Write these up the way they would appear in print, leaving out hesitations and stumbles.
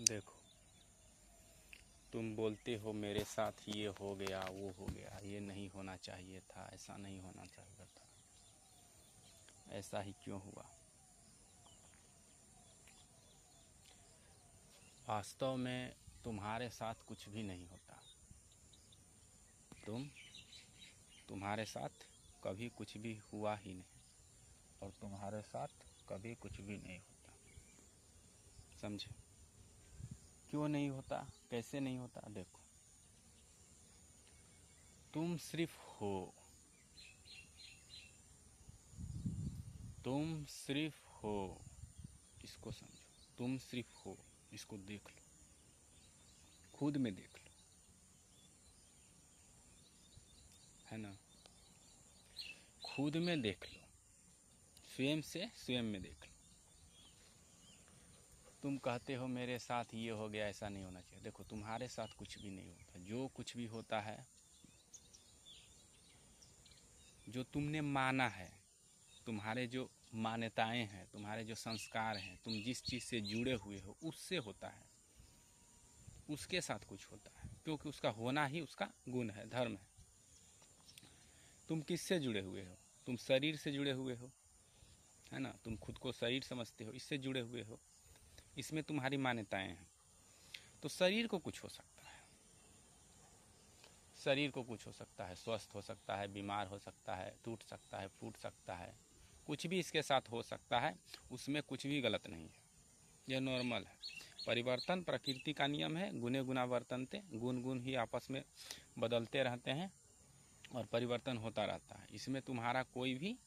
देखो, तुम बोलते हो मेरे साथ ये हो गया वो हो गया, ये नहीं होना चाहिए था, ऐसा नहीं होना चाहिए था, ऐसा ही क्यों हुआ। वास्तव में तुम्हारे साथ कुछ भी नहीं होता। तुम्हारे साथ कभी कुछ भी हुआ ही नहीं, और तुम्हारे साथ कभी कुछ भी नहीं होता। समझे? क्यों नहीं होता, कैसे नहीं होता? देखो, तुम सिर्फ हो, तुम सिर्फ हो, इसको समझो। तुम सिर्फ हो, इसको देख लो, खुद में देख लो, है ना? खुद में देख लो, स्वयं से स्वयं में देख लो। तुम कहते हो मेरे साथ ये हो गया, ऐसा नहीं होना चाहिए। देखो, तुम्हारे साथ कुछ भी नहीं होता। जो कुछ भी होता है, जो तुमने माना है, तुम्हारे जो मान्यताएं हैं, तुम्हारे जो संस्कार हैं, तुम जिस चीज़ से जुड़े हुए हो, उससे होता है। उसके साथ कुछ होता है, क्योंकि उसका होना ही उसका गुण है, धर्म है। तुम किससे जुड़े हुए हो? तुम शरीर से जुड़े हुए हो, है ना? तुम खुद को शरीर समझते हो, इससे जुड़े हुए हो, इसमें तुम्हारी मान्यताएं हैं। तो शरीर को कुछ हो सकता है, शरीर को कुछ हो सकता है, स्वस्थ हो सकता है, बीमार हो सकता है, टूट सकता है, फूट सकता है, कुछ भी इसके साथ हो सकता है। उसमें कुछ भी गलत नहीं है, यह नॉर्मल है। परिवर्तन प्रकृति का नियम है। गुणे गुना वर्तन्ते, गुण गुण ही आपस में बदलते रहते हैं और परिवर्तन होता रहता है। इसमें तुम्हारा कोई भी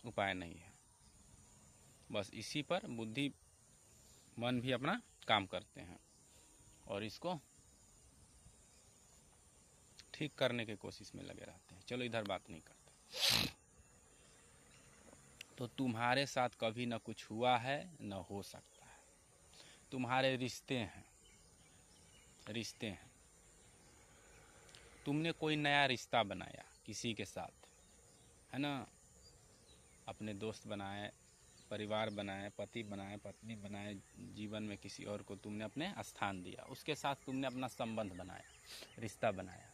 उपाय नहीं है। बस इसी पर बुद्धि मन भी अपना काम करते हैं और इसको ठीक करने की कोशिश में लगे रहते हैं। चलो, इधर बात नहीं करते। तो तुम्हारे साथ कभी न कुछ हुआ है, न हो सकता है। तुम्हारे रिश्ते हैं, रिश्ते हैं। तुमने कोई नया रिश्ता बनाया किसी के साथ, है ना? अपने दोस्त बनाए, परिवार बनाए, पति बनाए, पत्नी बनाए, जीवन में किसी और को तुमने अपने स्थान दिया, उसके साथ तुमने अपना संबंध बनाया, रिश्ता बनाया,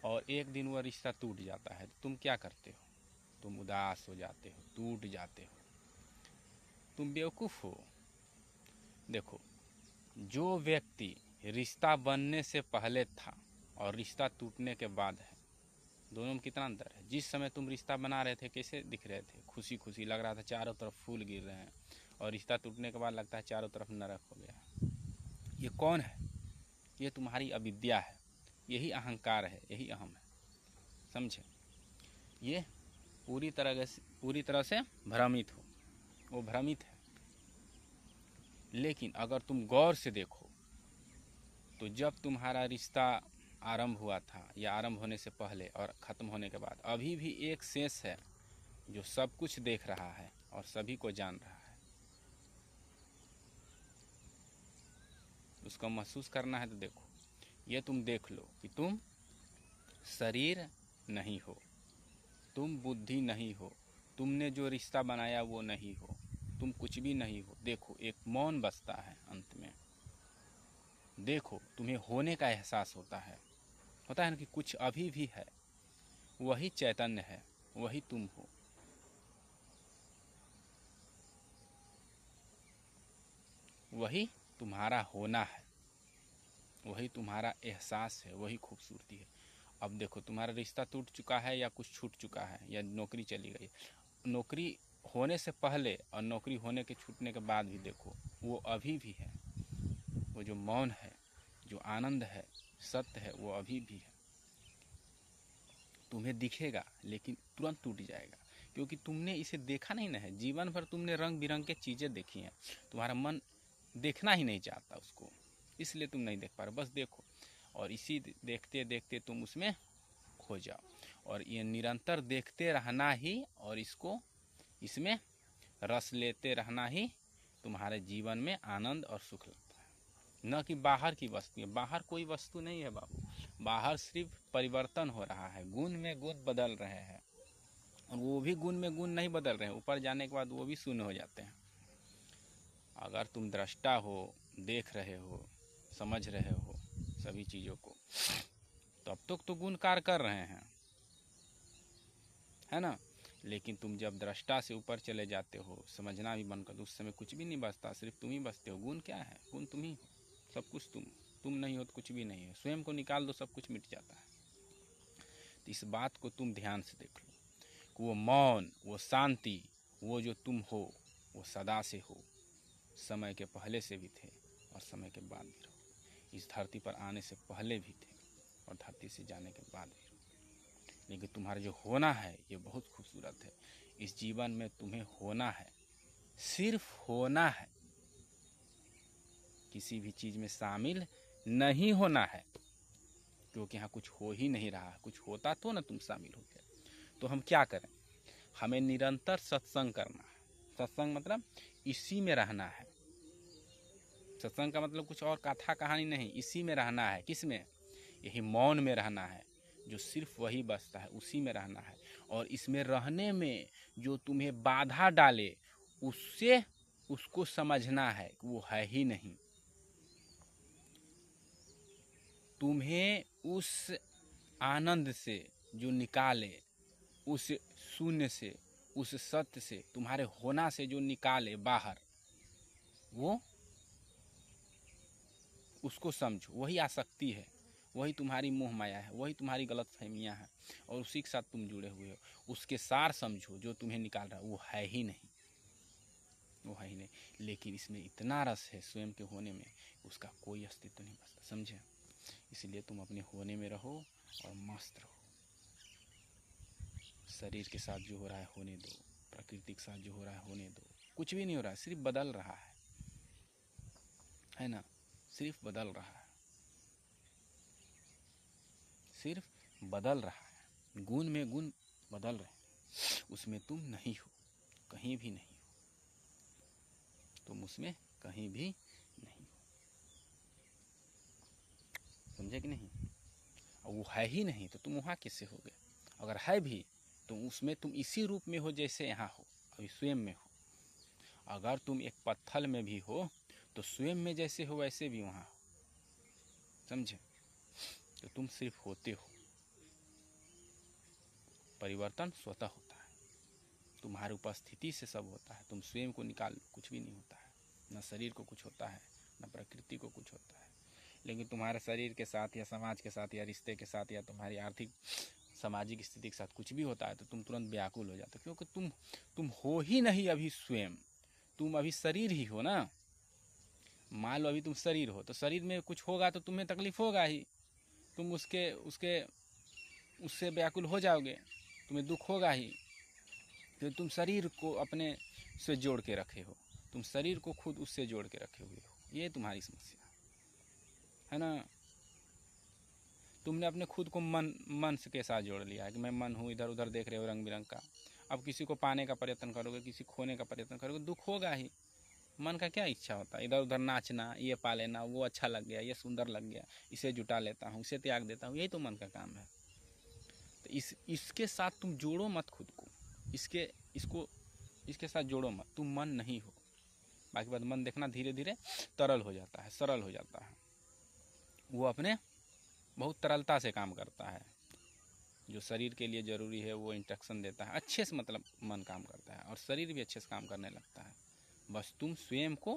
और एक दिन वह रिश्ता टूट जाता है। तो तुम क्या करते हो? तुम उदास हो जाते हो, टूट जाते हो, तुम बेवकूफ़ हो। देखो, जो व्यक्ति रिश्ता बनने से पहले था और रिश्ता टूटने के बाद है, दोनों में कितना अंतर है। जिस समय तुम रिश्ता बना रहे थे, कैसे दिख रहे थे? खुशी खुशी लग रहा था, चारों तरफ फूल गिर रहे हैं, और रिश्ता टूटने के बाद लगता है चारों तरफ नरक हो गया। ये कौन है? ये तुम्हारी अविद्या है, यही अहंकार है, यही अहम है। समझे? ये पूरी तरह से भ्रमित हो, वो भ्रमित है। लेकिन अगर तुम गौर से देखो, तो जब तुम्हारा रिश्ता आरंभ हुआ था, या आरंभ होने से पहले और ख़त्म होने के बाद, अभी भी एक शेष है जो सब कुछ देख रहा है और सभी को जान रहा है। उसको महसूस करना है तो देखो, ये तुम देख लो कि तुम शरीर नहीं हो, तुम बुद्धि नहीं हो, तुमने जो रिश्ता बनाया वो नहीं हो, तुम कुछ भी नहीं हो। देखो, एक मौन बसता है अंत में। देखो, तुम्हें होने का एहसास होता है ना, कि कुछ अभी भी है। वही चैतन्य है, वही तुम हो। वही तुम्हारा होना है, वही तुम्हारा एहसास है, वही खूबसूरती है। अब देखो, तुम्हारा रिश्ता टूट चुका है, या कुछ छूट चुका है, या नौकरी चली गई। नौकरी होने से पहले और नौकरी होने के छूटने के बाद भी देखो, वो अभी भी है। वो जो मौन है, जो आनंद है, सत्य है, वो अभी भी है। तुम्हें दिखेगा लेकिन तुरंत टूट जाएगा, क्योंकि तुमने इसे देखा नहीं ना है। जीवन भर तुमने रंग बिरंग के चीज़ें देखी हैं, तुम्हारा मन देखना ही नहीं चाहता उसको, इसलिए तुम नहीं देख पा रहे। बस देखो, और इसी देखते देखते तुम उसमें खो जाओ, और ये निरंतर देखते रहना ही, और इसमें रस लेते रहना ही तुम्हारे जीवन में आनंद और सुख लगता है। न कि बाहर की वस्तु। बाहर कोई वस्तु नहीं है बाबू, बाहर सिर्फ परिवर्तन हो रहा है, गुण में गुण बदल रहे हैं, और वो भी गुण में गुण नहीं बदल रहे हैं, ऊपर जाने के बाद वो भी शून्य हो जाते हैं। अगर तुम दृष्टा हो, देख रहे हो, समझ रहे हो सभी चीज़ों को, तो अब तक तो गुण कार्य कर रहे हैं, है ना। लेकिन तुम जब दृष्टा से ऊपर चले जाते हो, समझना भी बंद कर दो, उस समय कुछ भी नहीं बचता, सिर्फ तुम ही बचते हो। गुण क्या है? गुण तुम ही हो, सब कुछ तुम नहीं हो तो कुछ भी नहीं है। स्वयं को निकाल दो, सब कुछ मिट जाता है। तो इस बात को तुम ध्यान से देख लो कि वो मौन, वो शांति, वो जो तुम हो वो सदा से हो, समय के पहले से भी थे और समय के बाद भी रहो। इस धरती पर आने से पहले भी थे और धरती से जाने के बाद भी रहो। लेकिन तुम्हारा जो होना है ये बहुत खूबसूरत है। इस जीवन में तुम्हें होना है, सिर्फ होना है, किसी भी चीज़ में शामिल नहीं होना है, क्योंकि यहाँ कुछ हो ही नहीं रहा। कुछ होता तो ना तुम शामिल होते। तो हम क्या करें? हमें निरंतर सत्संग करना है। सत्संग मतलब इसी में रहना है। सत्संग का मतलब कुछ और कथा कहानी नहीं, इसी में रहना है। किस में? यही मौन में रहना है, जो सिर्फ वही बसता है, उसी में रहना है। और इसमें रहने में जो तुम्हें बाधा डाले उससे उसको समझना है कि वो है ही नहीं। तुम्हें उस आनंद से जो निकाले, उस शून्य से, उस सत्य से, तुम्हारे होना से जो निकाले बाहर, वो उसको समझो। वही आसक्ति है, वही तुम्हारी मोह माया है, वही तुम्हारी गलत फहमियाँ हैं, और उसी के साथ तुम जुड़े हुए हो। उसके सार समझो, जो तुम्हें निकाल रहा है वो है ही नहीं, वो है ही नहीं। लेकिन इसमें इतना रस है स्वयं के होने में, उसका कोई अस्तित्व नहीं बचता, समझे। इसलिए तुम अपने होने में रहो और मस्त रहो। शरीर के साथ जो हो रहा है होने दो, प्रकृति के साथ जो हो रहा है होने दो। कुछ भी नहीं हो रहा है, सिर्फ बदल रहा है ना, सिर्फ बदल रहा है, सिर्फ बदल रहा है। गुण में गुण बदल रहे हैं, उसमें तुम नहीं हो, कहीं भी नहीं हो, तुम उसमें कहीं भी नहीं हो, समझे कि नहीं। और वो है ही नहीं तो तुम वहाँ कैसे हो गए? अगर है भी तो उसमें तुम इसी रूप में हो जैसे यहाँ हो, अभी स्वयं में हो। अगर तुम एक पत्थर में भी हो तो स्वयं में जैसे हो वैसे भी वहाँ हो, समझे। तो तुम सिर्फ होते हो, परिवर्तन स्वतः होता है, तुम्हारी उपस्थिति से सब होता है। तुम स्वयं को निकाल लो, कुछ भी नहीं होता है, न शरीर को कुछ होता है, न प्रकृति को कुछ होता है। लेकिन तुम्हारे शरीर के साथ या समाज के साथ या रिश्ते के साथ या तुम्हारी आर्थिक सामाजिक स्थिति के साथ कुछ भी होता है तो तुम तुरंत व्याकुल हो जाते हो, क्योंकि तुम हो ही नहीं अभी स्वयं। तुम अभी शरीर ही हो ना। मान लो अभी तुम शरीर हो तो शरीर में कुछ होगा तो तुम्हें तकलीफ होगा ही, तुम उसके उसके उससे व्याकुल हो जाओगे, तुम्हें दुख होगा ही। तो तुम शरीर को अपने से जोड़ के रखे हो, तुम शरीर को खुद उससे जोड़ के रखे हुए हो, ये तुम्हारी समस्या है ना। तुमने अपने खुद को मन के साथ जोड़ लिया है कि मैं मन हूँ, इधर उधर देख रहे हो रंग बिरंग का। अब किसी को पाने का प्रयत्न करोगे, किसी खोने का प्रयत्न करोगे, दुख होगा ही। मन का क्या इच्छा होता है? इधर उधर नाचना, ये पा लेना, वो अच्छा लग गया, ये सुंदर लग गया, इसे जुटा लेता हूँ, इसे त्याग देता हूँ, यही तो मन का काम है। तो इसके साथ तुम जोड़ो मत खुद को, इसके साथ जोड़ो मत, तुम मन नहीं हो। बाकी बात मन देखना धीरे धीरे तरल हो जाता है, सरल हो जाता है, वो अपने बहुत तरलता से काम करता है। जो शरीर के लिए ज़रूरी है वो इंस्ट्रक्शन देता है, अच्छे से मतलब मन काम करता है और शरीर भी अच्छे से काम करने लगता है। बस तुम स्वयं को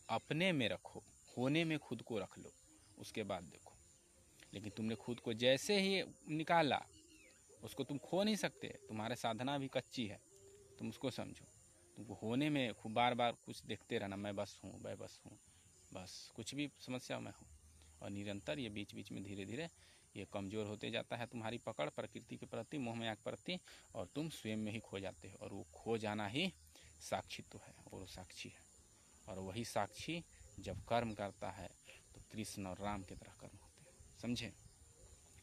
अपने में रखो, होने में खुद को रख लो, उसके बाद देखो। लेकिन तुमने खुद को जैसे ही निकाला, उसको तुम खो नहीं सकते, तुम्हारे साधना भी कच्ची है, तुम उसको समझो। तुमको होने में खूब बार बार कुछ देखते रहना, मैं बस हूँ, मैं बस हूँ, बस कुछ भी समस्या मैं हूँ। और निरंतर ये बीच बीच में धीरे धीरे ये कमज़ोर होते जाता है, तुम्हारी पकड़ प्रकृति के प्रति, मोह माया के प्रति, और तुम स्वयं में ही खो जाते हो। और वो खो जाना ही साक्षित्व है, और वो साक्षी है। और वही साक्षी जब कर्म करता है तो कृष्ण और राम की तरह कर्म होते हैं, समझे।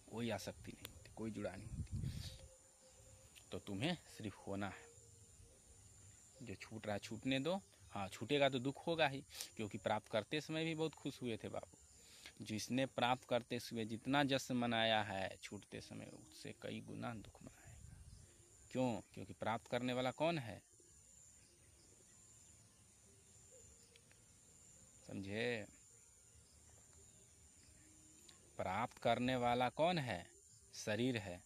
कोई आसक्ति नहीं होती, कोई जुड़ा नहीं होती। तो तुम्हें सिर्फ होना है, जो छूट रहा है छूटने दो। हाँ, छूटेगा तो दुख होगा ही, क्योंकि प्राप्त करते समय भी बहुत खुश हुए थे बाबू। जिसने प्राप्त करते समय जितना जश्न मनाया है, छूटते समय उससे कई गुना दुख मनाएगा। क्यों? क्योंकि प्राप्त करने वाला कौन है? समझे। प्राप्त करने वाला कौन है? शरीर है।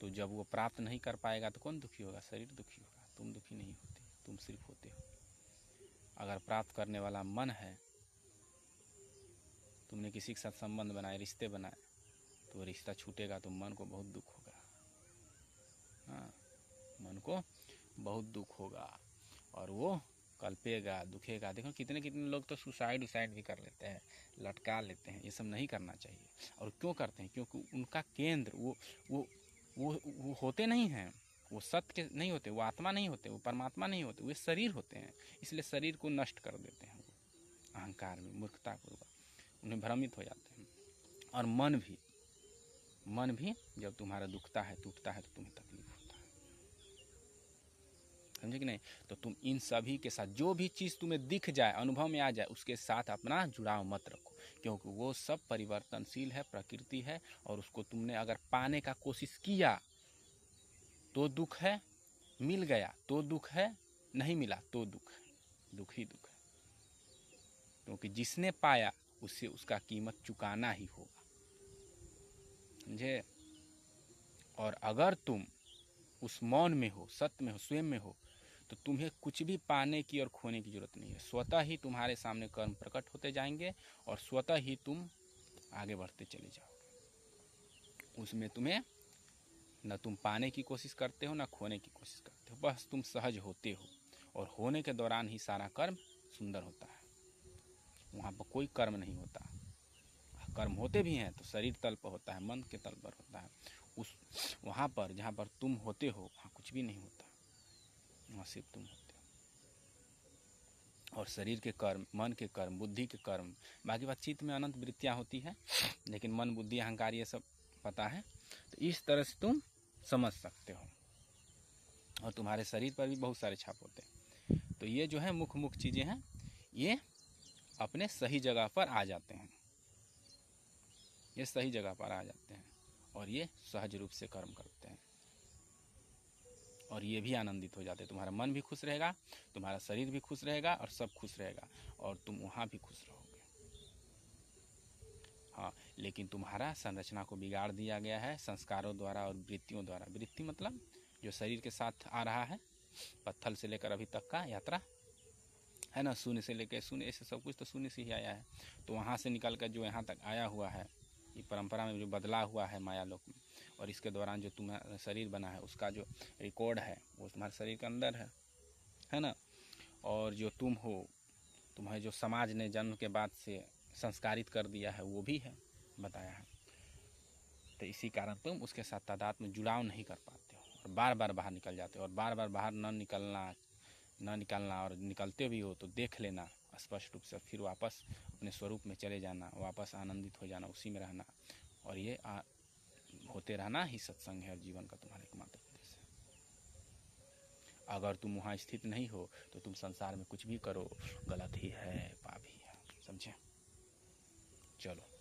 तो जब वो प्राप्त नहीं कर पाएगा तो कौन दुखी होगा? शरीर दुखी होगा। तुम दुखी नहीं होते, तुम सिर्फ होते हो। अगर प्राप्त करने वाला मन है, तुमने किसी के साथ संबंध बनाए, रिश्ते बनाए, तो रिश्ता छूटेगा तो मन को बहुत दुख होगा। हाँ, मन को बहुत दुख होगा और वो कल्पेगा, दुखेगा। देखो कितने कितने लोग तो सुसाइड भी कर लेते हैं, लटका लेते हैं। ये सब नहीं करना चाहिए। और क्यों करते हैं? क्योंकि उनका केंद्र वो होते नहीं हैं, वो सत्य के नहीं होते, वो आत्मा नहीं होते, वो परमात्मा नहीं होते, वे शरीर होते हैं। इसलिए शरीर को नष्ट कर देते हैं वो अहंकार में, मूर्खतापूर्वक उन्हें भ्रमित हो जाते हैं। और मन भी जब तुम्हारा दुखता है, टूटता है, तो तुम्हें तकलीफ होता है। समझे कि नहीं? तो तुम इन सभी के साथ जो भी चीज़ तुम्हें दिख जाए, अनुभव में आ जाए, उसके साथ अपना जुड़ाव मत रखो, क्योंकि वो सब परिवर्तनशील है, प्रकृति है। और उसको तुमने अगर पाने का कोशिश किया तो दुख है, मिल गया तो दुख है, नहीं मिला तो दुख है, दुख ही दुख है। क्योंकि जिसने पाया उससे उसका कीमत चुकाना ही होगा। समझे? और अगर तुम उस मौन में हो, सत्य में हो, स्वयं में हो, तो तुम्हें कुछ भी पाने की और खोने की जरूरत नहीं है। स्वतः ही तुम्हारे सामने कर्म प्रकट होते जाएंगे और स्वतः ही तुम आगे बढ़ते चले जाओगे। उसमें तुम्हें न तुम पाने की कोशिश करते हो, न खोने की कोशिश करते हो, बस तुम सहज होते हो। और होने के दौरान ही सारा कर्म सुंदर होता है। वहाँ पर कोई कर्म नहीं होता। कर्म होते भी हैं तो शरीर तल पर होता है, मन के तल पर होता है। उस वहाँ पर जहाँ पर तुम होते हो, वहाँ कुछ भी नहीं होता, वहाँ सिर्फ तुम होते हो। और शरीर के कर्म, मन के कर्म, बुद्धि के कर्म, बाकी बात चित्त में अनंत वृत्तियाँ होती हैं, लेकिन मन, बुद्धि, अहंकार ये सब पता है। तो इस तरह से तुम समझ सकते हो। और तुम्हारे शरीर पर भी बहुत सारे छाप होते हैं। तो ये जो है मुख्य चीज़ें हैं, ये अपने सही जगह पर आ जाते हैं, ये सही जगह पर आ जाते हैं और ये सहज रूप से कर्म करते हैं। और ये भी आनंदित हो जाते हैं। तुम्हारा मन भी खुश रहेगा, तुम्हारा शरीर भी खुश रहेगा और सब खुश रहेगा और तुम वहाँ भी खुश रहोगे। हाँ, लेकिन तुम्हारा संरचना को बिगाड़ दिया गया है संस्कारों द्वारा और वृत्तियों द्वारा। वृत्ति मतलब जो शरीर के साथ आ रहा है, पत्थर से लेकर अभी तक का यात्रा है ना, शून्य से लेकर शून्य, ऐसे सब कुछ तो शून्य से ही आया है। तो वहाँ से निकल कर जो यहाँ तक आया हुआ है, ये परंपरा में जो बदला हुआ है माया लोक में, और इसके दौरान जो तुम्हारा शरीर बना है उसका जो रिकॉर्ड है वो तुम्हारे शरीर के अंदर है ना। और जो तुम हो, तुम्हें जो समाज ने जन्म के बाद से संस्कारित कर दिया है वो भी है, बताया है। तो इसी कारण तुम उसके साथ तादाद में जुड़ाव नहीं कर पाते हो और बार बार बाहर निकल जाते हो। और बार बार बाहर न निकलना और निकलते भी हो तो देख लेना स्पष्ट रूप से, फिर वापस अपने स्वरूप में चले जाना, वापस आनंदित हो जाना, उसी में रहना। और ये होते रहना ही सत्संग है और जीवन का तुम्हारे एकमात्र उद्देश्य है। अगर तुम वहाँ स्थित नहीं हो तो तुम संसार में कुछ भी करो गलत ही है, पाप ही है। समझे? चलो।